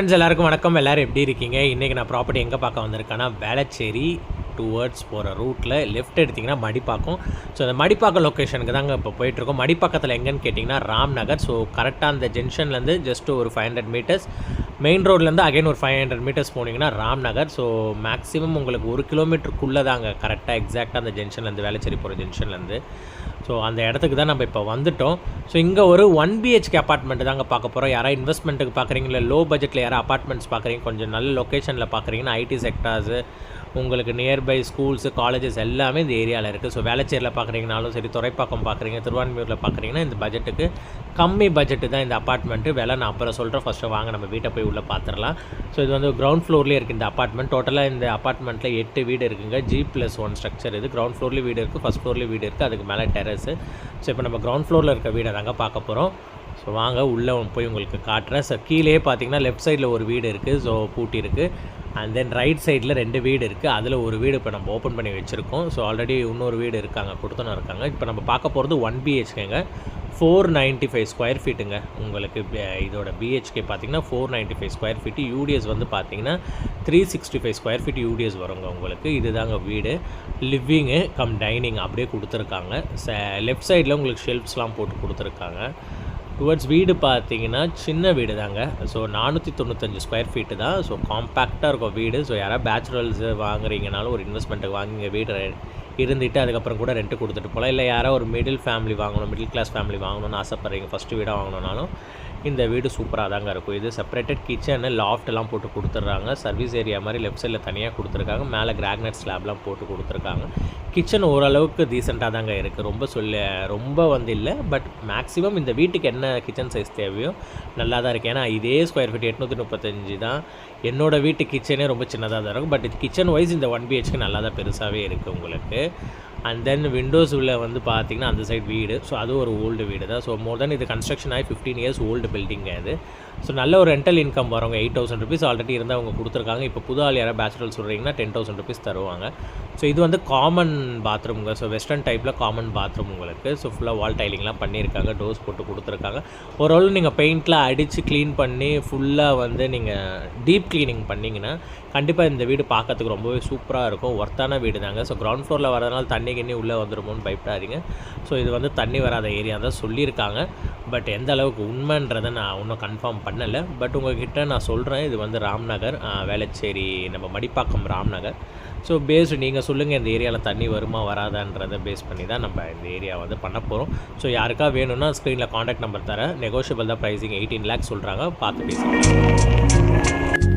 Friends எல்லாருக்கும் வணக்கம். எல்லோரும் எப்படி இருக்கீங்க? இன்றைக்கி நான் ப்ராப்பர்ட்டி எங்கே பார்க்க வந்திருக்கேன்னா, வேளச்சேரி டுவர்ட்ஸ் போகிற ரூட்டில் லெஃப்ட் எடுத்திங்கன்னா மடிப்பாக்கம். ஸோ அந்த மடிப்பாக்கம் லொக்கேஷனுக்கு தாங்க இப்போ போயிட்டுருக்கோம். மடிப்பாக்கத்தில் எங்கேன்னு கேட்டிங்கன்னா ராம் நகர். ஸோ கரெக்டாக அந்த ஜங்ஷன்லேருந்து ஜஸ்ட்டு ஒரு 500 மீட்டர்ஸ், மெயின் ரோட்லேருந்து அகைன் ஒரு 500 மீட்டர்ஸ் போனீங்கன்னா ராம் நகர். ஸோ மேக்ஸிமம் உங்களுக்கு 1 கிலோமீட்டருக்குள்ளே தாங்க கரெக்டாக எக்ஸாக்டாக அந்த ஜங்ஷன்லேருந்து, வேளச்சேரி போகிற ஜங்ஷன்லேருந்து. ஸோ அந்த இடத்துக்கு தான் நம்ம இப்போ வந்துவிட்டோம். ஸோ இங்கே ஒரு 1 BHK அப்பார்ட்மெண்ட் தாங்க பார்க்க போகிறோம். யாராவது இன்வெஸ்ட்மெண்ட்டுக்கு பார்க்குறீங்க, இல்லை லோ பட்ஜெட்டில் யாராவது அப்பார்ட்மெண்ட்ஸ் பார்க்குறீங்க, கொஞ்சம் நல்ல லொக்கேஷனில் பார்க்குறீங்கன்னா, ஐடி செக்டார்ஸு, உங்களுக்கு நியர்பை ஸ்கூல்ஸு, காலேஜஸ் எல்லாமே இந்த ஏரியாவில் இருக்குது. ஸோ வேளச்சேரியில் பார்க்குறீங்கனாலும் சரி, துறைப்பாக்கம் பார்க்குறீங்க, திருவான்மியூரில் பார்க்குறீங்கன்னா, இந்த பட்ஜெட்டுக்கு கம்மி பட்ஜெட்டு தான் இந்த அப்பார்ட்மெண்ட்டு. விலை நான் அப்புறம் சொல்கிறேன். ஃபஸ்ட்டு வாங்க நம்ம வீட்டை போய் உள்ளே பார்த்துடலாம். ஸோ இது வந்து கிரவுண்ட் ஃப்ளோர்லேயே இருக்குது இந்த அப்பார்ட்மெண்ட். டோட்டலாக இந்த அப்பார்ட்மெண்ட்டில் 8 வீடு இருக்குங்க. G+1 ஸ்ட்ரக்சர் இது. கிரவுண்ட் ஃப்ளோர்லேயும் வீடு இருக்குது, ஃபஸ்ட் ஃப்ளோர்லேயும் வீடு இருக்குது, அதுக்கு மேலே டெரஸு. ஸோ இப்போ நம்ம கிரவுண்ட் ஃப்ளோரில் இருக்க வீடை தாங்க பார்க்க போகிறோம். ஸோ வாங்க உள்ளே போய் உங்களுக்கு காட்டுறேன். ஸோ கீழே பார்த்தீங்கன்னா லெஃப்ட் சைடில் ஒரு வீடு இருக்குது, ஸோ பூட்டி இருக்குது. அண்ட் தென் ரைட் சைடில் 2 வீடு இருக்குது. அதில் ஒரு வீடு இப்போ நம்ம ஓப்பன் பண்ணி வச்சுருக்கோம். ஸோ ஆல்ரெடி இன்னொரு வீடு இருக்காங்க, கொடுத்தனும் இருக்காங்க. இப்போ நம்ம பார்க்க போகிறது 1 BHKங்க, 495 ஸ்கொயர் ஃபீட்டுங்க. உங்களுக்கு இதோட BHK பார்த்தீங்கன்னா 495 ஸ்கொயர் ஃபீட்டு. யூடிஎஸ் வந்து பார்த்தீங்கன்னா 365 ஸ்கொயர் ஃபீட் யூடிஎஸ் வருங்க உங்களுக்கு. இதுதாங்க வீடு. லிவிங்கு கம் டைனிங் அப்படியே கொடுத்துருக்காங்க. லெஃப்ட் சைடில் உங்களுக்கு ஷெல்ஃப்ஸ்லாம் போட்டு கொடுத்துருக்காங்க. டுவர்ட்ஸ் வீடு பார்த்தீங்கன்னா சின்ன வீடு தாங்க. ஸோ 495 ஸ்கொயர் ஃபீட்டு தான். ஸோ காம்பேக்டாக இருக்கும் வீடு. ஸோ யாராவது பேச்சுலர்ஸ் வாங்குறீங்கனாலும் ஒரு இன்வெஸ்ட்மெண்ட்டுக்கு வாங்கிங்க வீடு இருந்துட்டு அதுக்கப்புறம் கூட ரெண்ட்டு கொடுத்துட்டு போகலாம். இல்லை யாராவது ஒரு மிடில் ஃபேமிலி வாங்கணும், மிடில் கிளாஸ் ஃபேமிலி வாங்கணும்னு ஆசைப்பட்றீங்க, ஃபஸ்ட்டு வீடாக வாங்கணுன்னாலும் இந்த வீடு சூப்பராக தாங்க இருக்கும். இது செப்பரேட்டட் கிச்சனு, லாஃப்ட்லாம் போட்டு கொடுத்துட்றாங்க. சர்வீஸ் ஏரியா மாதிரி லெஃப்ட் சைடில் தனியாக கொடுத்துருக்காங்க. மேலே கிரானைட் ஸ்லாப்லாம் போட்டு கொடுத்துருக்காங்க. கிச்சன் ஓரளவுக்கு டீசெண்டாக தாங்க இருக்குது. ரொம்ப வந்து இல்லை, பட் மேக்ஸிமம் இந்த வீட்டுக்கு என்ன கிச்சன் சைஸ் தேவையோ நல்லா தான் இருக்குது. ஏன்னா இதே ஸ்கொயர் ஃபீட் 835 தான். என்னோடய வீட்டு கிச்சனே ரொம்ப சின்னதாக தான் இருக்கும். பட் இது கிச்சன் வைஸ் இந்த 1 BHK நல்லா தான் பெருசாகவே இருக்குது உங்களுக்கு. அண்ட் தென் விண்டோஸ் உள்ள வந்து பார்த்திங்கன்னா அந்த சைட் வீடு. ஸோ அது ஒரு ஓல்டு வீடு தான். ஸோ மோர் தென் இது கன்ஸ்ட்ரக்ஷன் ஆகி 15 இயர்ஸ் ஓல்டு பில்டிங் அது. ஸோ நல்ல ஒரு ரெண்டல் இன்கம் வரவங்க 8,000 ருபீஸ் ஆல்ரெடி இருந்தால் அவங்க கொடுத்துருக்காங்க. இப்போ புது ஆள் யாராவது பேச்சுலர் சொல்கிறீங்கன்னா 10,000 ருபீஸ் தருவாங்க. ஸோ இது வந்து காமன் பாத்ரூமுங்க. ஸோ வெஸ்டர்ன் டைப்பில் காமன் பாத்ரூம் உங்களுக்கு. ஸோ ஃபுல்லாக வால் டைலிங்லாம் பண்ணியிருக்காங்க, டோர்ஸ் போட்டு கொடுத்துருக்காங்க. ஓரளவு நீங்கள் பெயிண்ட்லாம் அடித்து க்ளீன் பண்ணி ஃபுல்லாக வந்து நீங்கள் டீப் க்ளீனிங் பண்ணிங்கன்னா கண்டிப்பாக இந்த வீடு பார்க்கறதுக்கு ரொம்பவே சூப்பராக இருக்கும். ஒர்த்தான வீடு தாங்க. ஸோ கிரவுண்ட் ஃப்ளோரில் வரதுனால தண்ணி கிண்ணி உள்ளே வந்துடுமோன்னு பயப்படாதீங்க. ஸோ இது வந்து தண்ணி வராத ஏரியா தான் சொல்லியிருக்காங்க. பட் எந்த அளவுக்கு உண்மைன்றதை நான் இன்னும் கன்ஃபார்ம் பண்ணலை. பட் உங்கள்கிட்ட நான் சொல்கிறேன், இது வந்து ராம்நகர், வேளச்சேரி, நம்ம மடிப்பாக்கம் ராம்நகர். ஸோ பேஸ்டு நீங்கள் சொல்லுங்கள் இந்த ஏரியாவில் தண்ணி வருமா வராதான்றதை பேஸ் பண்ணி தான் நம்ம இந்த ஏரியா வந்து பண்ண போகிறோம். ஸோ யாருக்கா வேணும்னா ஸ்க்ரீனில் காண்டாக்ட் நம்பர் தரேன். நெகோஷியபிள் தான் ப்ரைஸிங். 18 lakhs சொல்கிறாங்க, பார்த்து பேசுகிறேன்.